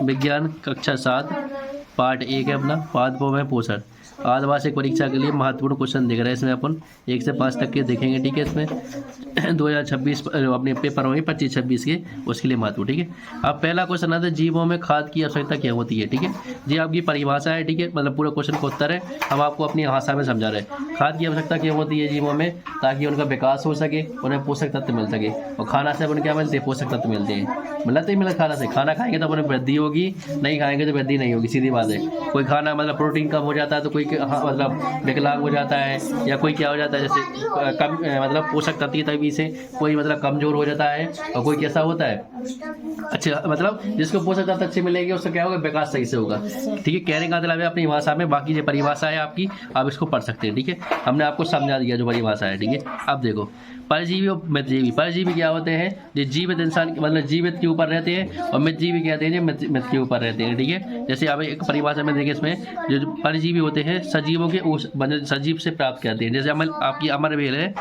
विज्ञान कक्षा 7 पार्ट 1 है अपना, पादपों में पोषण। आधावार्षिक परीक्षा के लिए महत्वपूर्ण क्वेश्चन देख रहे हैं इसमें अपन 1 से 5 तक के देखेंगे, ठीक है। इसमें 2026 अपने पेपर होंगे 25-26 के, उसके लिए महत्वपूर्ण, ठीक है। अब पहला क्वेश्चन आता है जीवों में खाद की आवश्यकता क्या होती है, ठीक है। ये आपकी परिभाषा है, ठीक है, मतलब पूरा क्वेश्चन का उत्तर है। हम आपको अपनी भाषा में समझा रहे हैं। खाद की आवश्यकता क्या होती है जीवों में, ताकि उनका विकास हो सके, उन्हें पोषक तत्व मिल सके। और खाना से अपन क्या मिलते हैं, पोषक तत्व मिलते हैं। मिलते ही मिलते खाना से, खाना खाएंगे तो अपने वृद्धि होगी, नहीं खाएंगे तो वृद्धि नहीं होगी, सीधी बात है। कोई खाना मतलब प्रोटीन कम हो जाता है तो कोई मतलब विकलांग हो जाता है, या कोई क्या हो जाता है जैसे कम मतलब पोषक तत्व की तभी से कोई मतलब कमजोर हो जाता है, और कोई कैसा होता है अच्छा, मतलब जिसको पोषक तत्व अच्छे मिलेंगे उसका क्या होगा, विकास सही से होगा, ठीक है। कहने का मतलब है अपनी भाषा में, बाकी जो परिभाषा है आपकी आप इसको पढ़ सकते हैं, ठीक है। हमने आपको समझा दिया जो परिभाषा है, ठीक है। अब देखो परजीवी और मितजीवी। परजीवी क्या होते हैं, जो जीवित इंसान मतलब जीवित के ऊपर रहते हैं, और मितजीवी कहते हैं जो मृत के ऊपर रहते हैं, ठीक है। जैसे अब एक परिभाषा में देखें, इसमें जो परजीवी होते हैं सजीवों के मतलब सजीव से प्राप्त करते हैं। जैसे आपकी अमरबेल है,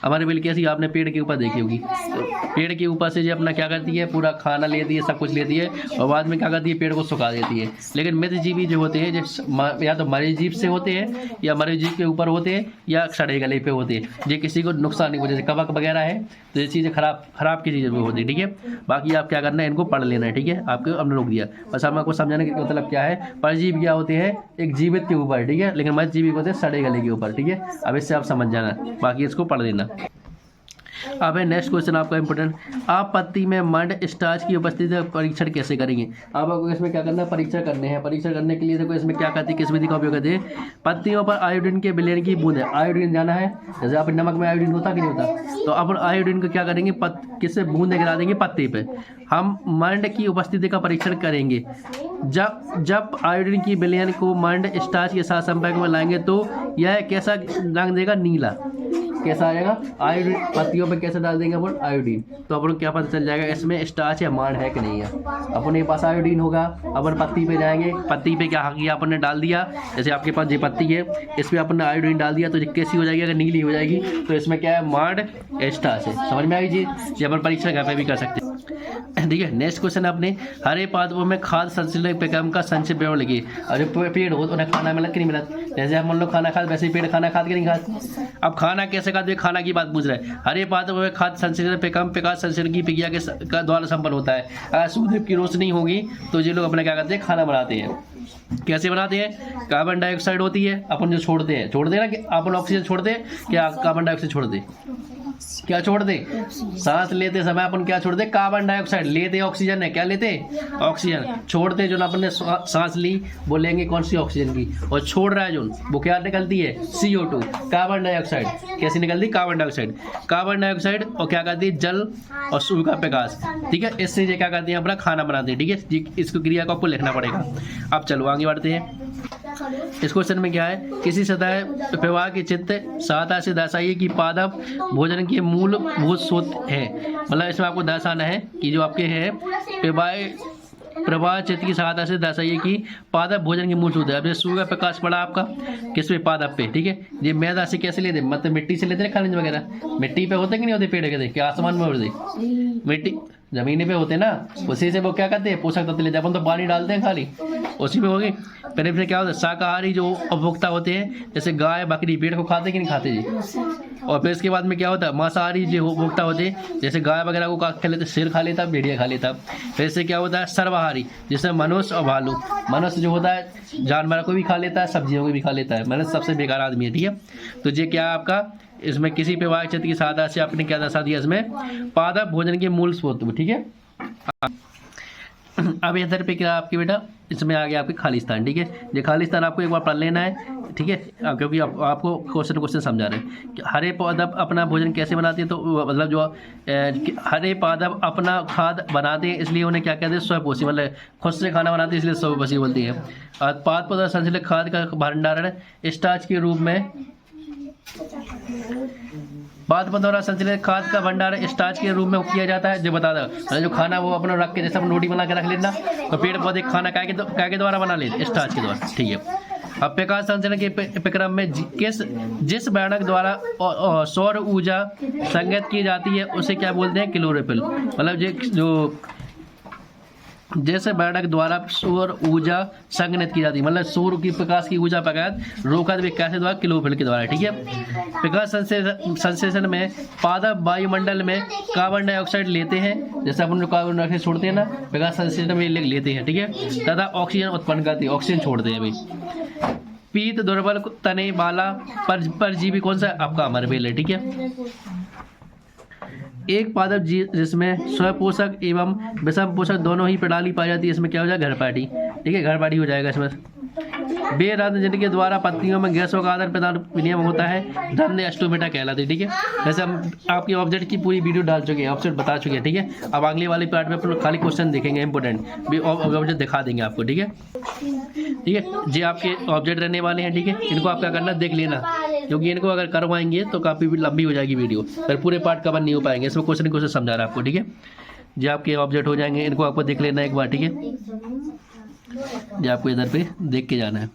अमरबेल कैसी आपने पेड़ के ऊपर देखी होगी, तो पेड़ के ऊपर से जो अपना क्या करती है, पूरा खाना लेती है, सब कुछ लेती है, और बाद में क्या करती है, पेड़ को सुखा देती है। लेकिन मितजीवी जो होते हैं जो या तो मरे जीव से होते हैं, या मरे जीव के ऊपर होते हैं, या सड़े गले पे होते हैं, जो किसी को नुकसान नहीं हो, जैसे कवक वगैरह है, तो ये चीज़ें खराब की चीज़ें होती है, ठीक है। बाकी आप क्या करना है, इनको पढ़ लेना है, ठीक है। आपको हमने रोक दिया, बस हम आपको समझाने का मतलब क्या है। परजीवी क्या होते हैं, एक जीवित के ऊपर, ठीक है, लेकिन मृतजीवी होते हैं सड़े गले के ऊपर, ठीक है। अब इससे आप समझ जाना, बाकी इसको पढ़ लेना। अब है नेक्स्ट क्वेश्चन आपका इंपोर्टेंट। आप पत्ती में मंड स्टार्च की उपस्थिति का परीक्षण कैसे करेंगे। आपको इसमें क्या करना है, परीक्षण करने हैं। परीक्षण करने के लिए देखो इसमें क्या करती है, किस विधि का उपयोग करते हैं। पत्तियों पर आयोडीन के विलयन की बूंद है, आयोडीन जाना है, जैसे आप नमक में आयोडीन होता कि नहीं होता, तो अपन आयोडीन को क्या करेंगे, किससे बूंदे गिरा देंगे पत्ती पे। हम मंड की उपस्थिति का परीक्षण करेंगे जब आयोडीन की विलयन को मंड स्टार्च के साथ संपर्क में लाएंगे तो यह कैसा रंग देगा, नीला। कैसा आएगा, आयोडीन पत्तियों पे कैसे डाल देंगे अपन, आयोडीन, तो अपन क्या पता चल जाएगा इसमें स्टार्च या मांड है कि नहीं है। अपने पास आयोडीन होगा, अपन पत्ती पे जाएंगे, पत्ती पे क्या किया अपन ने, डाल दिया। जैसे आपके पास ये पत्ती है, इस पर अपन ने आयोडीन डाल दिया, तो ये कैसी हो जाएगी, अगर नीली हो जाएगी तो इसमें क्या है, मांड स्टार्च है। समझ में आई चीज, ये अपन परीक्षा घर पे भी कर सकते हैं, ठीक है। नेक्स्ट क्वेश्चन अपने हरे पादपों में खाद संश्लेषण प्रक्रम का संक्षिप्त विवरण लिखिए। और जो पेड़ हो तो उन्हें खाना मिला कि नहीं मिला, जैसे हम लोग खाना खाते वैसे ही पेड़ खाना खाते कि नहीं खाते। अब खाना कैसे खाते, खाना की बात पूछ रहे हैं। हरे पादपों में खाद संश्लेषण प्रक्रम प्रकाश संश्लेषण की प्रक्रिया के द्वारा संपन्न होता है। अगर सूर्य की रोशनी होगी तो ये लोग अपना क्या करते हैं, खाना बनाते हैं। कैसे बनाते हैं, कार्बन डाइऑक्साइड होती है, अपन जो छोड़ते हैं ना, कि अपन ऑक्सीजन छोड़ते हैं, क्या कार्बन डाइऑक्साइड छोड़ते, क्या छोड़ दे, सांस लेते समय अपन क्या छोड़ दे, कार्बन डाइऑक्साइड, लेते ऑक्सीजन है, क्या लेते ऑक्सीजन, छोड़ते जो अपन ने सांस ली वो लेंगे कौन सी, ऑक्सीजन की, और छोड़ रहा है जो वो क्या निकलती है, CO2 कार्बन डाइऑक्साइड। कैसी निकलती, कार्बन डाइऑक्साइड, और क्या करती है, जल और सूर्य का प्रकाश, ठीक है। इससे ये क्या करते हैं, अपना खाना बनाते हैं, ठीक है। इसको क्रिया को आपको लिखना पड़ेगा। अब चलो आगे बढ़ते हैं। इस क्वेश्चन में क्या है, किसी सतह प्रवाह के चित्र सहायता से दर्शाइए कि पादप भोजन के मूलभूत स्रोत है। मतलब इसमें आपको दर्शाना है कि जो आपके है प्रवाह चित्र की सहायता से दर्शाइए कि पादप भोजन के मूल स्रोत है। अब ये सूर्य का प्रकाश पड़ा आपका किस पे, पादप पे, ठीक है। ये मैदा से कैसे लेते, मतलब मिट्टी से लेते हैं, खनिज वगैरह मिट्टी पे होते कि नहीं होते, पेड़ के क्या आसमान में होते, मिट्टी जमीन पे होते ना, उसी से वो क्या करते हैं, पोषक तत्व लेते हैं। अपन तो पानी डालते हैं खाली, उसी में होगी। फिर क्या होता है, शाकाहारी जो उपभोक्ता होते हैं, जैसे गाय बकरी पेड़ को खाते कि नहीं खाते जी। और फिर इसके बाद में क्या होता है, मांसाहारी जो उपभोक्ता होते हैं, जैसे गाय वगैरह को खा लेते, शेर खा लेता, भेड़िया खा लेता। फिर इससे क्या होता है, सर्वाहारी, जैसे मनुष्य और भालू। मनुष्य जो होता है जानवर को भी खा लेता है, सब्जियों को भी खा लेता है, मनुष्य सबसे बेकार आदमी है, ठीक है। तो ये क्या है आपका, इसमें किसी प्रवाह चित्र की सहायता से आपने क्या दर्शा दिया, इसमें पादप भोजन के मूल स्रोत, ठीक है। अब इधर पे क्या आपके बेटा, इसमें आ गया आपके खालिस्तान, ठीक है। ये खालिस्तान आपको एक बार पढ़ लेना है, ठीक है, क्योंकि आपको क्वेश्चन समझा रहे हैं कि हरे पादप अपना भोजन कैसे बनाते हैं। तो मतलब जो हरे पादप अपना खाद बनाते हैं, इसलिए उन्हें क्या कहते हैं, स्वपोषी, मतलब खुद से खाना बनाते हैं, इसलिए स्वपोषी बोलते हैं। और पादप संश्लेषित खाद का भंडारण स्टार्च के रूप में, पादपों द्वारा संश्लेषित खाद का भंडारण स्टार्च के रूप में किया जाता है। जो बता दो, जो खाना वो अपना रख के, जैसे अपन रोटी बना के रख लेना, तो पेड़ पौधे खाना क्या के द्वारा बना लेते, स्टार्च के द्वारा, ठीक है। अब प्रकाश संश्लेषण के प्रक्रम में जिस वर्णक द्वारा सौर ऊर्जा संगत की जाती है उसे क्या बोलते हैं, क्लोरोफिल। मतलब जो जैसे बैठक द्वारा सौर ऊर्जा संग्रहित की जाती है, मतलब सौर की प्रकाश की ऊर्जा प्रकाश रोका कैसे द्वारा, क्लोरोफिल के द्वारा, ठीक है। प्रकाश संश्लेषण में पादप वायुमंडल में कार्बन डाइऑक्साइड लेते हैं, जैसे अपन जो कार्बन डाइऑक्साइड छोड़ते हैं ना, प्रकाश संश्लेषण में लेते हैं, ठीक है, तथा ऑक्सीजन उत्पन्न करती है, ऑक्सीजन छोड़ते हैं अभी। पीत दुर्बल तने वाला परजीवी कौन सा, आपका अमरबेल है, ठीक है। एक पादप जिसमें स्वपोषक एवं विषम पोषक दोनों ही प्रणाली पाई जाती है, इसमें क्या हो जाएगा, घरपाटी, ठीक है, घरपाटी हो जाएगा इसमें। वे रंध्र जिनके द्वारा पत्तियों में गैसों का आदान प्रदान विनिमय होता है, रंध्र स्टोमेटा कहलाते हैं, ठीक है। वैसे हम आपकी ऑब्जेक्ट की पूरी वीडियो डाल चुके हैं, ऑब्जेक्ट बता चुके हैं, ठीक है। अब अगले वाले पार्ट में अपन खाली क्वेश्चन देखेंगे इंपॉर्टेंट, भी ऑब्जेक्ट दिखा देंगे आपको, ठीक है, ठीक है। ये आपके ऑब्जेक्ट रहने वाले हैं, ठीक है। इनको आप क्या करना, देख लेना, क्योंकि इनको अगर करवाएंगे तो काफ़ी लंबी हो जाएगी वीडियो, फिर पूरे पार्ट कवर नहीं हो पाएंगे, इसमें क्वेश्चन समझा रहा है आपको, ठीक है। जो आपके ऑब्जेक्ट हो जाएंगे, इनको आपको देख लेना एक बार, ठीक है। जो आपको इधर पे देख के जाना है।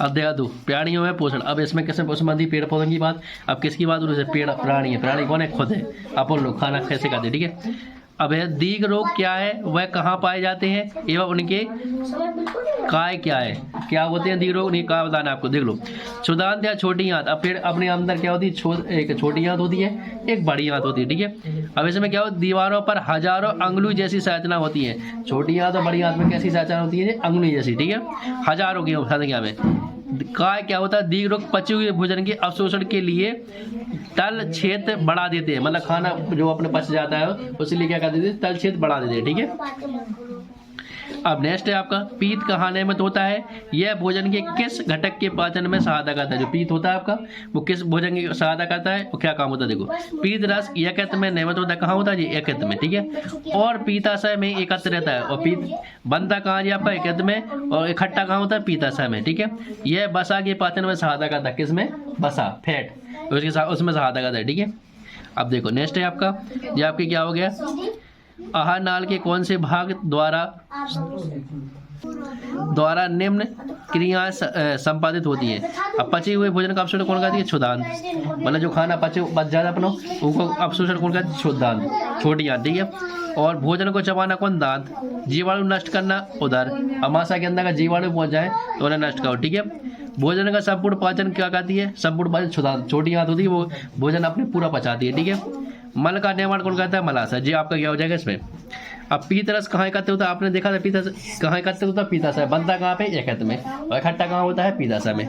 अब देखा दो प्राणियों में पोषण, अब इसमें किसमें पोषण बनती है, पेड़ पौधों की बात। अब किसकी बात हो रही है, पेड़ प्राणी है, प्राणी कौन है, खुद है, अपन लोग खाना कैसे खाते हैं, ठीक है। अब है दीर्घ रोग क्या है, वह कहाँ पाए जाते हैं एवं उनके काय क्या है, क्या होते हैं दीर्घ रोग, उन्हें क्या बताना है आपको, देख लो। क्षुदांत या छोटी आंत, अब फिर अपने अंदर क्या होती है, एक छोटी आंत होती है, एक बड़ी आंत होती है, ठीक है। अब इसमें क्या होता है, दीवारों पर हजारों अंगुली जैसी संरचना होती है, छोटी आंत और बड़ी आंत में कैसी संरचना होती है, अंगुली जैसी, ठीक है, हजारों की संख्या में। काय क्या होता है, दीर्घ रोग पचे हुए भोजन के अवशोषण के लिए तल क्षेत्र बढ़ा देते हैं, मतलब खाना जो अपने पच जाता है उसके क्या कर देते हैं, तल क्षेत्र बढ़ा देते हैं, ठीक है। अब नेक्स्ट है आपका पीत कहाने में होता है, यह भोजन के किस घटक के पाचन में सहायता करता है, जो पीत होता है आपका वो किस भोजन की सहायता करता है, वो क्या काम होता है, देखो। पीत रस यकृत में निर्मित होता है, कहाँ होता है जी, यकृत में, ठीक है। और पीताशय में एकत्र रहता है, और पीत बनता कहाँ जी आपका, यकृत में, और इकट्ठा कहाँ होता है, पीताशय में, ठीक है। यह वसा के पाचन में सहायता करता है, किसमें, वसा, फैट, उसमें सहायता करता है, ठीक है। अब देखो नेक्स्ट है आपका, ये आपके क्या हो गया, आहार नाल के कौन से भाग द्वारा निम्न क्रियाएं संपादित होती है। अब पचे हुए भोजन का अवशोषण कौन करती है, क्षुदांत, मतलब जो खाना बच जाता अपना उनको अवशोषण कौन करती है, क्षुदांत, छोटी आंत, ठीक है। और भोजन को चबाना कौन, दांत, जीवाणु नष्ट करना उधर, अमाशय के अंदर का जीवाणु पहुंच जाए तो उन्हें नष्ट करो, ठीक है। भोजन का संपूर्ण पाचन क्या करती है, संपूर्ण पाचन क्षुदांत, छोटी आंत होती है, वो भोजन अपने पूरा पचाती है, ठीक है। मल का निर्माण कौन करता है, मलाशय, जी आपका क्या हो जाएगा इसमें। अब पीत रस कहाँ एकत्र होता है, आपने देखा था पीत रस कहाँ एकत्र होता है, पीताशय, बनता कहाँ पे, यकृत में, और इकट्ठा कहाँ होता है, पीताशय में।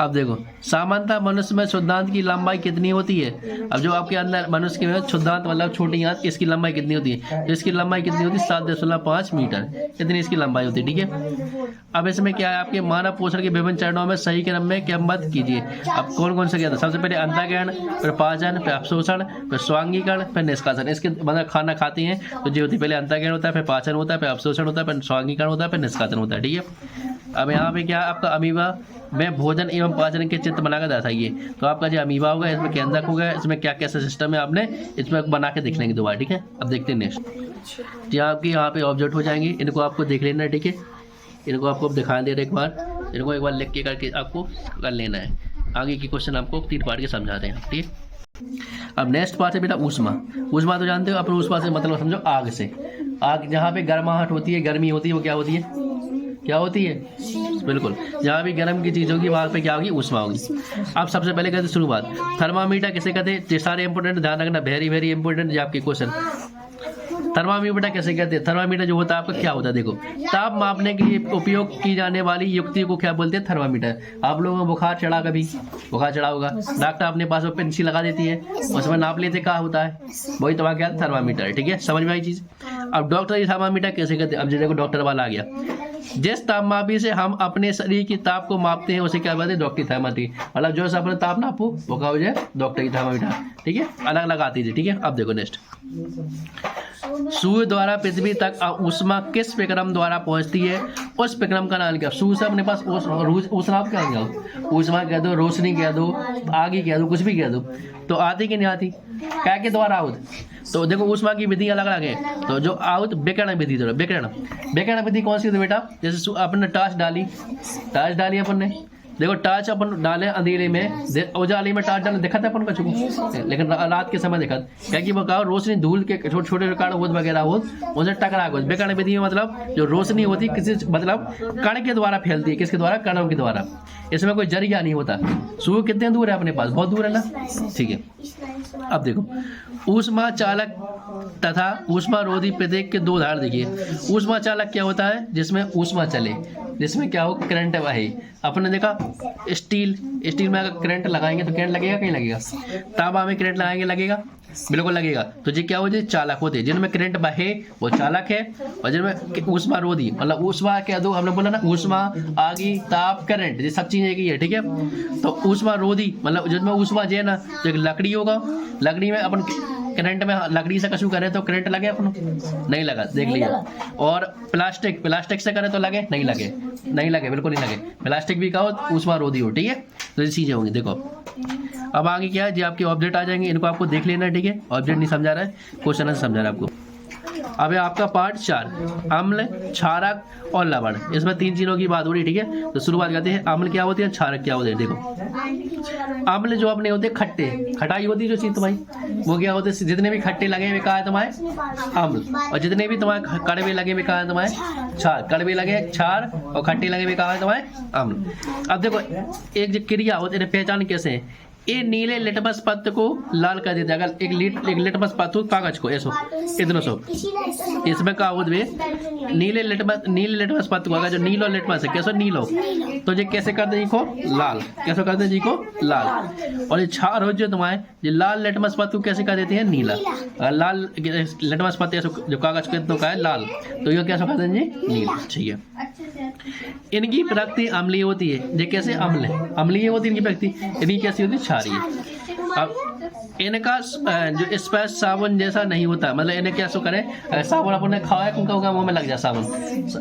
अब देखो सामान्यतः मनुष्य में शुद्धांत की लंबाई कितनी होती है, अब जो आपके अंदर मनुष्य के में शुद्धांत मतलब छोटी आंत, इसकी लंबाई कितनी होती है, इसकी लंबाई कितनी होती है, 7.5 मीटर, इतनी इसकी लंबाई होती है, ठीक है। अब इसमें क्या है, आपके मानव पोषण के विभिन्न चरणों में सही क्रम में क्रमबद्ध कीजिए। अब कौन कौन सा क्या था, सबसे पहले अंतःकरण, फिर पाचन, फिर अवशोषण, फिर स्वांगीकरण, फिर निष्कासन। इसके मतलब खाना खाते हैं तो जो होती है, पहले अंतःकरण होता है, फिर पाचन होता है, फिर अवशोषण होता है, फिर स्वांगीकरण होता है, फिर निष्कासन होता है, ठीक है। अब यहाँ पे क्या आपका अमीबा में भोजन एवं पाचन के चित्र बनाकर दर्शाइए, तो आपका जो अमीबा होगा इसमें केंद्रक होगा, इसमें क्या कैसा सिस्टम है आपने इसमें बना के देख लेंगे दोबारा, ठीक है। अब देखते हैं नेक्स्ट, जो आपके यहाँ पे ऑब्जेक्ट हो जाएंगे, इनको आपको देख लेना है, ठीक है। इनको आपको दिखा दे रहे एक बार, इनको एक बार लिख के करके आपको कर लेना है। आगे की क्वेश्चन आपको 3 पार्ट के समझाते हैं, ठीक है। अब नेक्स्ट पार्ट है बेटा ऊष्मा। ऊष्मा तो जानते हो अपन, ऊष्मा से मतलब समझो आग से, आग जहाँ पे गर्माहट होती है, गर्मी होती है, वो क्या होती है, क्या होती है, बिल्कुल, जहाँ भी गर्म की चीज़ होगी वहाँ पे क्या होगी, ऊष्मा होगी। अब सबसे पहले कहते शुरुआत, थर्मामीटर किसे कहते हैं, ये सारे इंपॉर्टेंट ध्यान रखना, वेरी वेरी इंपॉर्टेंट ये आपके क्वेश्चन। थर्मामीटर कैसे कहते हैं, थर्मामीटर जो होता है आपका क्या होता है, देखो ताप मापने के लिए उपयोग की जाने वाली युक्ति को क्या बोलते हैं, थर्मामीटर। आप लोगों को बुखार चढ़ा, कभी बुखार चढ़ा होगा, डॉक्टर अपने पास वो पेंसिल लगा देती है, उसमें नाप लेते क्या होता है, वही तुम्हारा क्या थर्मामीटर, ठीक है, समझ में आई चीज़। अब डॉक्टर ये थर्मामीटर कैसे कहते हैं, अब देखो डॉक्टर वाला आ गया, जिस तापमापी से हम अपने शरीर की ताप को मापते हैं उसे क्या बोलते हैं, डॉक्टर थर्मामीटर, मतलब जो से अपने ताप नापो वो क्या हो जाए, डॉक्टर की थर्मामीटर, ठीक है, अलग अलग आती थी, ठीक है। अब देखो नेक्स्ट, सूर्य द्वारा पृथ्वी तक ऊष्मा किस विक्रम द्वारा पहुंचती है, उस विक्रम का नाम क्या, सूर्य से अपने पास ऊष्मा आप क्या कहो, ऊष्मा कह दो, रोशनी कह दो, आग ही कह दो, कुछ भी कह दो, तो आती कि नहीं आती, क्या के द्वारा आउत। तो देखो ऊष्मा की विधि अलग अलग है, तो जो आउत विकिरण विधि, विकिरण विधि कौन सी होती है बेटा, जैसे अपन ने टार्च डाली अपन ने, देखो टार्च अपन डाले अंधेरे में, उजाले में टार्च डाले देखा था अपन को, लेकिन रात के समय देखा क्या कि वो कहा रोशनी धूल के छोटे छोटे कण होत वगैरह होत उनसे टकरा गो बेकण विधि में, मतलब जो रोशनी होती किसी मतलब कण के द्वारा फैलती है, किसके द्वारा, कणों के द्वारा, इसमें कोई जरिया नहीं होता। सूर्य कितने दूर है अपने पास, बहुत दूर है ना, ठीक है। अब देखो ऊष्मा चालक तथा ऊष्मा रोधी प्रत्येक के दो उदाहरण देखिए। ऊष्मा चालक क्या होता है, जिसमें ऊष्मा चले, जिसमें क्या हो करंट बहे। अपने देखा स्टील में अगर करंट लगाएंगे तो करंट लगेगा, कहीं लगेगा, तांबा में करंट लगाएंगे लगेगा, बिल्कुल लगेगा। तो ये क्या होते हैं, चालक होते हैं। जिनमें करंट बहे वो चालक है, और जिनमें ऊष्मा रोधी मतलब ऊष्मा क्या दो हमने बोला ना, ऊष्मा आगी ताप करंट, ये सब चीजें की है, ठीक है। तो ऊष्मा रोधी मतलब जिनमें ऊष्मा जो है ना, तो एक लकड़ी होगा, लकड़ी में अपन करंट में लकड़ी से कशु करें तो करंट लगे अपन, नहीं लगा, देख लिया। और प्लास्टिक से करें तो लगे, नहीं लगे, बिल्कुल नहीं लगे। प्लास्टिक भी कहो ऊष्मा रोधी हो, ठीक है। तो ये चीजें होंगी। देखो अब आगे क्या है जी, आपके ऑब्जेक्ट आ जाएंगे, इनको आपको देख लेना है, ठीक है। ऑब्जेक्ट नहीं समझा रहा है, क्वेश्चन से समझा रहा है आपको। अब है आपका पार्ट 4, अम्ल, क्षारक और लवण। इसमें 3 चीजों की बात हो रही है, ठीक है। तो शुरुआत करते हैं, अम्ल क्या होती है, क्षारक क्या होते हैं। देखो अम्ल जो अपने होते हैं खट्टे, खटाई होती है जो चीज तुम्हारी, वो क्या होते हैं, जितने भी खट्टे लगे हुए कहा है तुम्हारे अम्ल, और जितने भी तुम्हारे कड़वे लगे हुए कहा है तुम्हारे क्षार, कड़वे लगे क्षार और खट्टे लगे हुए कहा है तुम्हारे अम्ल। अब देखो एक जो क्रिया होती है, पहचान कैसे है, ये नीले लिटमस पत्र को लाल कर देते हैं। अगर एक लिटमस पत्र कागज को ऐसो इतना सो, इसमें क्या होता है, नीले लिटमस पत्र को, अगर जो नीलो लिटमस है कैसो नीलो, तो ये कैसे करते हैं, को लाल, कैसे करते हैं जी को लाल। और ये क्षार हो जो तुम्हारे, ये लाल लिटमस पत्र को कैसे कर देते हैं, नीला। अगर लाल लिटमस पत्र जो कागज के तो का है लाल, तो ये कैसे करते हैं जी, नीला, ठीक है। इनकी प्रकृति अम्लीय होती है, ये कैसे अम्ल है, अम्लीय होती है इनकी प्रकृति, इनकी कैसी होती है, क्षारीय। अब इनका जो स्पर्श साबुन जैसा नहीं होता, मतलब इन्हें क्या सो करें, साबुन अपन ने खाया कुंका उनका मुंह में लग जाए, साबुन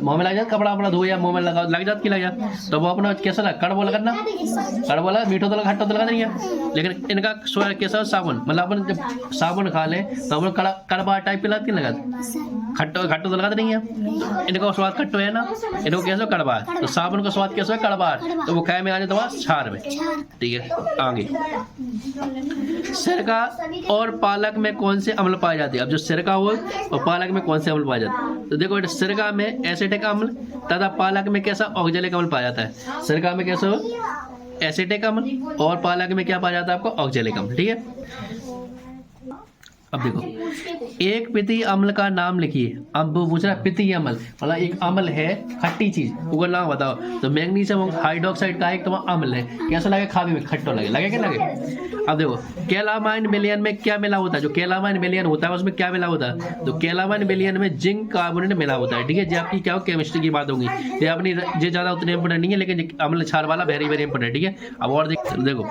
मुंह में लग जाए, कपड़ा अपना धोया मुंह में लगा लग जाता, कि लग जाए, तो वो अपना कैसा लगा, कड़वा लगना, कड़वा लगा, मीठो तो लगा, खट्टा तो लगा नहीं है। लेकिन इनका कैसा साबुन, मतलब अपन जब साबुन खा ले तो अपन कड़वा टाइप पिला के लगा, खट्टो तो लगाता नहीं है, तो इनका स्वाद खट्टो है ना, इनको कैसे कड़वा है, तो साबुन का स्वाद कैसे है, कड़वा, तो वो खाए में आ जाता है क्षार में, ठीक है। आगे सिरका और पालक में कौन से अम्ल पाए जाते हैं। अब जो सिरका हो और पालक में कौन से अम्ल पाए जाते हैं, तो देखो सिरका में एसिटिक अम्ल तथा पालक में कैसा ऑक्जेलिक अम्ल पाया जाता है। सिरका में कैसा हो एसिटिक अम्ल और पालक में क्या पाया जाता है आपको, ऑक्जेलिक अम्ल, ठीक है। अब देखो एक पित्तीय अम्ल का नाम लिखिए। अब वो पूछ रहा है पित्तीय अम्ल, मतलब एक अम्ल है खट्टी चीज, उसका नाम बताओ। तो मैग्नीशियम हाइड्रोक्साइड का एक तुम्हारा अम्ल है, कैसा लगे, खाने में खट्टा लगे क्या लगे। अब देखो कैलामाइन विलयन में क्या मिला होता है, जो कैलामाइन विलयन होता है उसमें क्या मिला होता है, तो कैलामाइन विलयन में जिंक कार्बोनेट मिला होता है, ठीक है। जो आपकी क्या हो केमिस्ट्री की बात होगी, ये अपनी ये ज्यादा उतने इंपोर्टेंट नहीं है, लेकिन अम्ल क्षार वाला वेरी वेरी इंपोर्टेंट, ठीक है। अब और देखो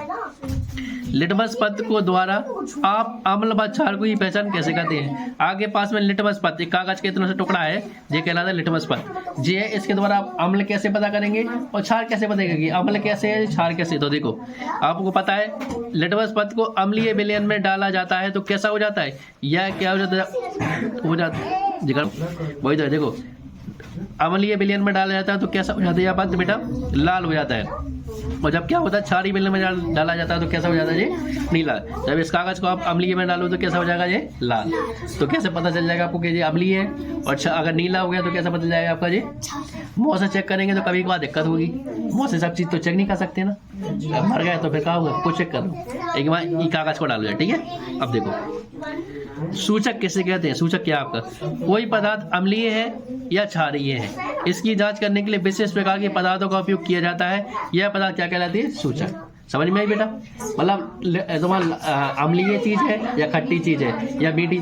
लिटमस पत्र को द्वारा आप अम्ल व क्षार को ही पहचान कैसे करते हैं। आगे पास में लिटमस पत्र, कागज के इतना सा टुकड़ा है, ये कहलाता है लिटमस पत्र। ये इसके द्वारा आप अम्ल कैसे पता करेंगे और क्षार कैसे पता करेंगे, अम्ल कैसे है क्षार कैसे। तो देखो आपको पता है लिटमस पत्र को अम्लीय विलयन में डाला जाता है तो कैसा हो जाता है, यह क्या हो जाता है, वही तो देखो अम्लीय विलयन में डाला जाता है तो कैसा हो जाता है पत्र बेटा, लाल हो जाता है। और जब क्या होता है क्षारीय विलयन में डाला जाता है तो कैसा हो जाता है ये, नीला। जब इस कागज को आप अम्लीय में डालो तो कैसा हो जाएगा ये, लाल। तो कैसे पता चल जाएगा आपको कि ये अम्लीय है, और अगर नीला हो गया तो कैसा पता चल जाएगा आपका ये, मुँह से चेक करेंगे तो कभी कभार दिक्कत होगी, मुँह से सब चीज़ तो चेक नहीं कर सकते ना, मर गए तो फिर क्या होगा, कुछ चेक करो एक बार ये कागज को डालो जाए, ठीक है। अब देखो सूचक किसे कहते हैं, सूचक क्या आपका, कोई पदार्थ अम्लीय है या क्षारीय है, इसकी जांच करने के लिए विशेष प्रकार के पदार्थों का उपयोग किया जाता है। यह पदार्थ क्या कहलाती है, सूचक। समझ में आई बेटा, मतलब तुम्हारा अम्लीय चीज है या खट्टी चीज है या मीठी,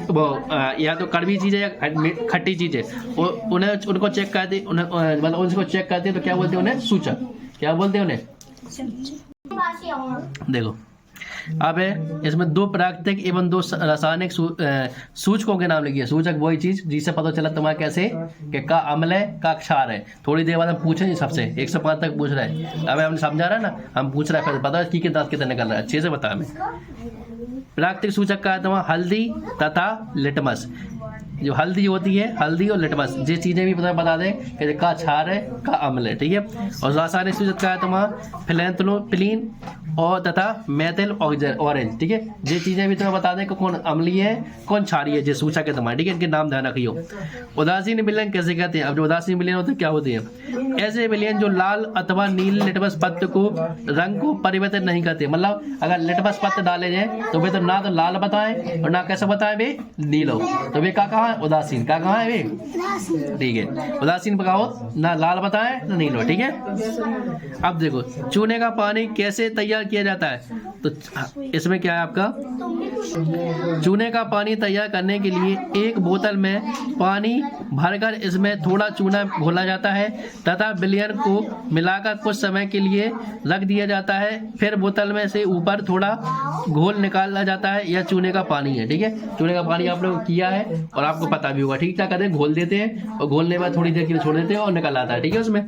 या तो कड़वी चीज है या खट्टी चीज है, उन्हें उनको चेक करते, मतलब उनको चेक करते हैं तो क्या बोलते हैं उन्हें, सूचक। क्या बोलते हैं उन्हें, देखो अब है इसमें दो प्राकृतिक एवं दो रासायनिक सूचकों के नाम लिखिए। सूचक वही चीज जिससे पता चला तुम्हारा कैसे कि का अम्ल है का क्षार है। थोड़ी देर बाद हम पूछेंगे सबसे 105 तक पूछ रहा है, अब हमने समझा रहा है ना, हम पूछ रहा है फिर पता की दांत कितने निकल रहा है, अच्छे से बता हमें। प्राकृतिक सूचक का है तुम्हारा हल्दी तथा लिटमस। जो हल्दी होती है, हल्दी और लिटमस, ये चीज़ें भी बता दें कि का क्षार है का अम्ल है, ठीक है। और रासायनिक सूचक क्या है तुम्हारा, फिलेंथ्रोपिलीन और तथा मेथिल ऑरेंज, ठीक है। ये चीज़ें भी तुम्हें बता दें कि कौन अम्लीय है कौन क्षारीय है, ये सूचक है तुम्हारे, ठीक है। इनके नाम ध्यान रखियो। उदासीन विलयन कैसे कहते हैं? अब जो उदासीन विलयन होते हैं क्या होते हैं? ऐसे विलयन जो लाल अथवा नील लिटमस पत्र को रंग को परिवर्तित नहीं करते। मतलब अगर लिटमस पत्र डाले जाए तो वे तो ना तो लाल बताएं और ना कैसे बताएं वे नीलो, तो वे कहाँ है? उदासीन। कहाँ है वे? ठीक है, उदासीन पकाओ ना लाल बताएं ना नीलो, ठीक है। अब देखो चूने का पानी कैसे तैयार किया जाता है, तो इसमें क्या है आपका, चूने का पानी तैयार करने के लिए एक बोतल में पानी भरकर इसमें थोड़ा चूना घोला जाता है तथा विलयन को मिलाकर कुछ समय के लिए रख दिया जाता है। फिर बोतल में से ऊपर थोड़ा घोल निकाला जाता है। यह चूने का पानी है, ठीक है। चूने का पानी आप लोग किया है और आपको पता भी होगा, ठीक। क्या करते हैं? घोल देते हैं और घोलने के बाद थोड़ी देर के लिए छोड़ देते हैं और निकल आता है, ठीक है। उसमें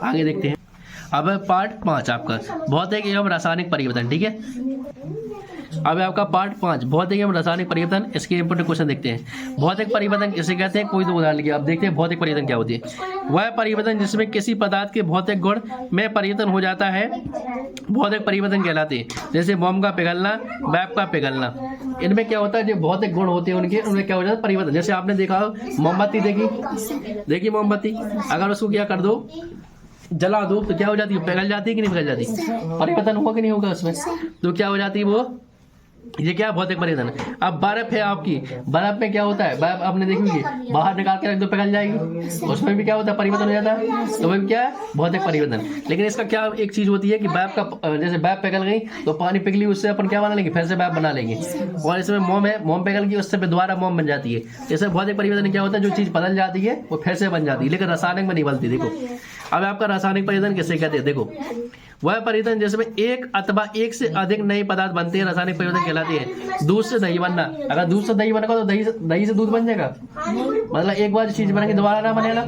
आगे देखते हैं। अब पार्ट 5 आपका भौतिक एवं रासायनिक परिवर्तन, ठीक है। अब आपका पार्ट 5 भौतिक एवं रासायनिक परिवर्तन। इसके इंपोर्टेंट क्वेश्चन देखते हैं। भौतिक परिवर्तन किसे कहते हैं? कोई तो उदाहरण लिखिए। अब देखते हैं भौतिक परिवर्तन क्या होती है। वह परिवर्तन जिसमें किसी पदार्थ के भौतिक गुण में परिवर्तन हो जाता है भौतिक परिवर्तन कहलाते हैं। जैसे मोम का पिघलना, वेप का पिघलना, इनमें क्या होता है? जो भौतिक गुण होते हैं उनके, उनमें क्या हो जाता है? परिवर्तन। जैसे आपने देखा मोमबत्ती देखी मोमबत्ती, अगर उसको क्या कर दो, जला दो, तो क्या हो जाती है? पिघल जाती है कि नहीं पिघल जाती? परिवर्तन होगा कि नहीं होगा उसमें? तो क्या हो जाती है वो, ये क्या भौतिक परिवर्तन है। अब बर्फ है आपकी, बर्फ में क्या होता है? बर्फ आपने देखी बाहर निकाल के रख दो पिघल जाएगी, उसमें भी क्या होता है? परिवर्तन हो जाता है। तो वही क्या है? भौतिक परिवर्तन। लेकिन इसका क्या एक चीज होती है कि बर्फ का, जैसे बर्फ पिघल गई तो पानी पिघली, उससे अपन क्या बना लेंगे? फिर से बर्फ बना लेंगे। और इसमें मोम है, मोम पिघल गई उससे दोबारा मोम बन जाती है। जैसे भौतिक परिवर्तन क्या होता है? जो चीज बदल जाती है वो फिर से बन जाती है, लेकिन रासायनिक में नहीं बदलती। देखो अब आपका रासायनिक परिवर्तन किसे कहते हैं? देखो वह परिवर्तन जिसमें एक अथवा एक से अधिक नए पदार्थ बनते हैं रासायनिक परिवर्तन कहलाते हैं। दूध से दही बनना, अगर दूध से दही बनेगा तो दही से दूध बन जाएगा, मतलब एक बार चीज बनेगी दोबारा ना बनेगा।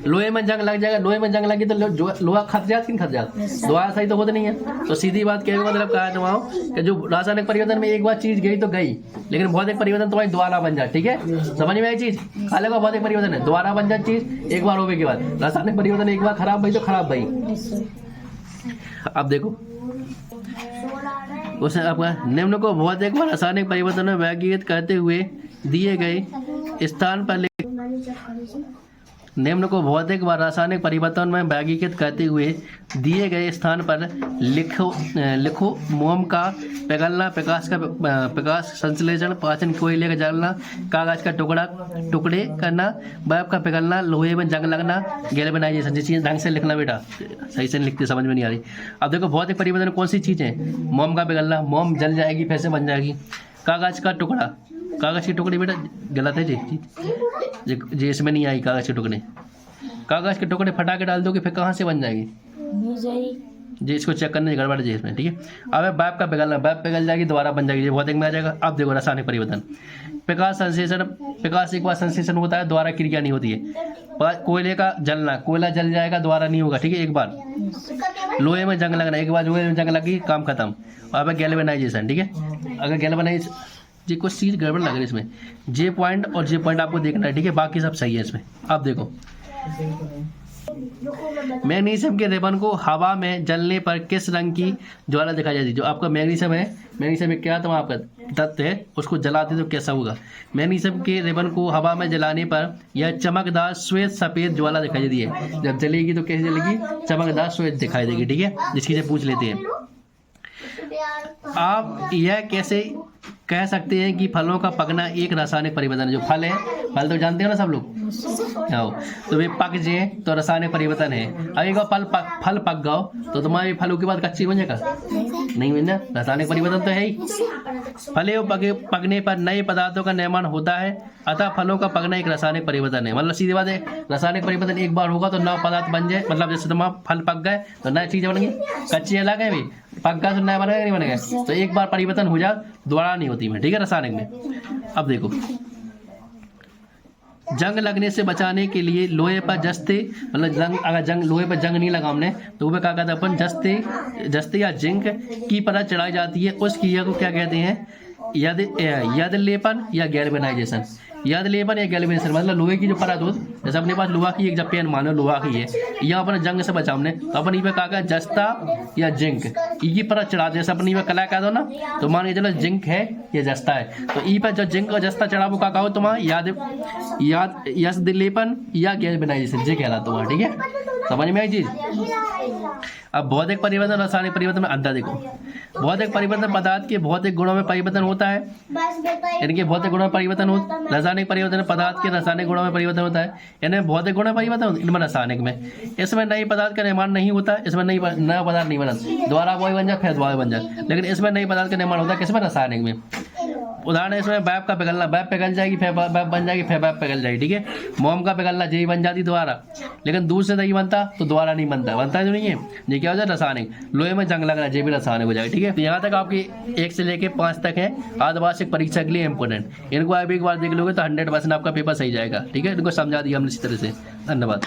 लोहे में जंग लग जाएगा, लोहे में जंग लगी तो लोहा खत जाता कि नहीं खत जाता? दोबारा सही तो होता नहीं है। तो सीधी बात कहने का मतलब कहा है तुम्हारा कि जो रासायनिक परिवर्तन में एक बार चीज गई तो गई, लेकिन भौतिक परिवर्तन तुम्हारी दोबारा बन जाए, ठीक है। समझ में आई चीज? खाली का भौतिक परिवर्तन है दोबारा बन जाए चीज एक बार होने के बाद। रासायनिक परिवर्तन एक बार खराब भई तो खराब भई। अब देखो उसने आपका निम्न को भौतिक व रासायनिक परिवर्तन में वर्गीकृत करते हुए दिए गए स्थान पर निम्न को भौतिक व रासायनिक परिवर्तन में वर्गीकृत करते हुए दिए गए स्थान पर लिखो मोम का पिघलना, प्रकाश संश्लेषण, पाचन, कोयले का जलना, कागज का टुकड़े करना, बर्फ का पिघलना, लोहे में जंग लगना, गैल्वेनाइजेशन। ये चीज़ ढंग से लिखना बेटा, सही से लिखते समझ में नहीं आ रही। अब देखो भौतिक परिवर्तन कौन सी चीज़ है? मोम का पिघलना, मोम जल जाएगी फिर से बन जाएगी। कागज का टुकड़ा, कागज के टुकड़े बेटा गलत है जी इसमें नहीं आई। कागज के टुकड़े फटा के डाल दोगे फिर कहाँ से बन जाएगी जी? इसको चेक करने की गड़बड़ जी इसमें, ठीक है। अब बर्फ का पिघलना, बर्फ पिघल जाएगी दोबारा बन जाएगी, ये भौतिक में आ जाएगा। अब देखो रासायनिक परिवर्तन। प्रकाश संश्लेषण, प्रकाश एक बार संश्लेषण होता है, दोबारा क्रिया नहीं होती है। कोयले का जलना, कोयला जल जाएगा दोबारा नहीं होगा, ठीक है एक बार। लोहे में जंग लगना, एक बार लोहे में जंग लगी काम खत्म। अब गैल्वेनाइजेशन, ठीक है। अगर गैल्वेनाइज जी कुछ चीज़ गड़बड़ लग रही है इसमें, जे पॉइंट और जे पॉइंट आपको देखना है, ठीक है। बाकी सब सही है इसमें। अब देखो मैग्नीशियम के रिबन को हवा में जलने पर किस रंग की ज्वाला दिखाई जाती है? जो आपका मैग्नीशियम है, मैग्नीशियम में क्या तो आपका तत्व है, उसको जलाते तो कैसा होगा? मैग्नीशियम के रिबन को हवा में जलाने पर यह चमकदार श्वेत सफेद ज्वाला दिखाई देती है। जब जलेगी तो कैसे जलेगी? चमकदार श्वेत दिखाई देगी, ठीक है। जिसकी से पूछ लेते हैं आप यह कैसे कह सकते हैं कि फलों का पकना एक रासायनिक परिवर्तन है? जो फल है, फल तो जानते हो ना सब लोग, आओ तो वे पक जाए तो रासायनिक परिवर्तन है। अब एक बार फल पक गओ तो तुम्हारे फलों के बाद कच्ची बन जाएगा? नहीं बन जाए, रासायनिक परिवर्तन तो है ही। फलों पकने पर नए पदार्थों का निर्माण होता है, अतः फलों का पकना एक रासायनिक परिवर्तन है। मतलब सीधी बात है, रासायनिक परिवर्तन एक बार होगा तो नए पदार्थ बन जाए। मतलब जैसे तुम्हारा फल पक गए तो नई चीजें बन गई, कच्ची अलग है, पक गया तो नया बनेगा नहीं बनेगा। तो एक बार परिवर्तन हो जाए दोबारा नहीं होती में, ठीक है रासायनिक में। अब देखो जंग लगने से बचाने के लिए लोहे पर जस्ते, मतलब अगर लोहे पर जंग नहीं लगा हमने तो वह क्या कहते हैं अपन? जस्ते या जिंक की परत चढ़ाई जाती है। उस क्रिया को क्या कहते हैं? यद लेपन या गैल्वेनाइजेशन। याद लेबन या गैल्वेनेशन मतलब लोहे की जो परत हो, जैसे अपने पास लोहा की एक जब पेन मानो लोहा की है, यहाँ अपन जंग से बचा हमने तो अपन पे का जस्ता या जिंक ई की परत चढ़ा, जैसे अपन पे कला कह दो ना, तो मान के चलो जिंक है या जस्ता है, तो ई पर जो जिंक और जस्ता चढ़ा वो का हो तुम्हारा याद यस दिलेपन या गैल्वेनाइजेशन जे कहला तुम्हारा। ठीक है, समझ में आई चीज। अब भौतिक परिवर्तन रासायनिक परिवर्तन में अंतर देखो। भौतिक परिवर्तन पदार्थ के भौतिक गुणों में परिवर्तन होता है, इनके भौतिक गुणों में परिवर्तन हो। रासायनिक परिवर्तन पदार्थ के रासायनिक गुणों में परिवर्तन होता है, इनमें भौतिक गुणों में परिवर्तन, इनमें रासायनिक में। इसमें नए पदार्थ का निर्माण नहीं होता, इसमें नया पदार्थ नहीं बना, दोबारा वही बन जाए फिर दोबारा बन जाए, लेकिन इसमें नए पदार्थ का निर्माण होता है किसमें, रासायनिक में। उदाहरण है इसमें बैप का पिघलना, बैप पिघल जाएगी फिर बैप बन जाएगी फिर बैप पिघल जाएगी। ठीक है, मोम का पिघलना जेई बन जाती दोबारा, लेकिन दूध से नहीं बनता तो दोबारा नहीं बनता, बनता है तो नहीं है। ये क्या हो जाए रासायनिक। लोहे में जंग लगना जे भी रासायनिक हो जाएगा। ठीक है, तो यहाँ तक आपकी 1 से लेके 5 तक है अर्धवार्षिक परीक्षा के लिए इंपोर्टेंट। इनको आप एक बार देख लोगे तो 100% आपका पेपर सही जाएगा। ठीक है, इनको समझा दिया हमने इसी तरह से। धन्यवाद।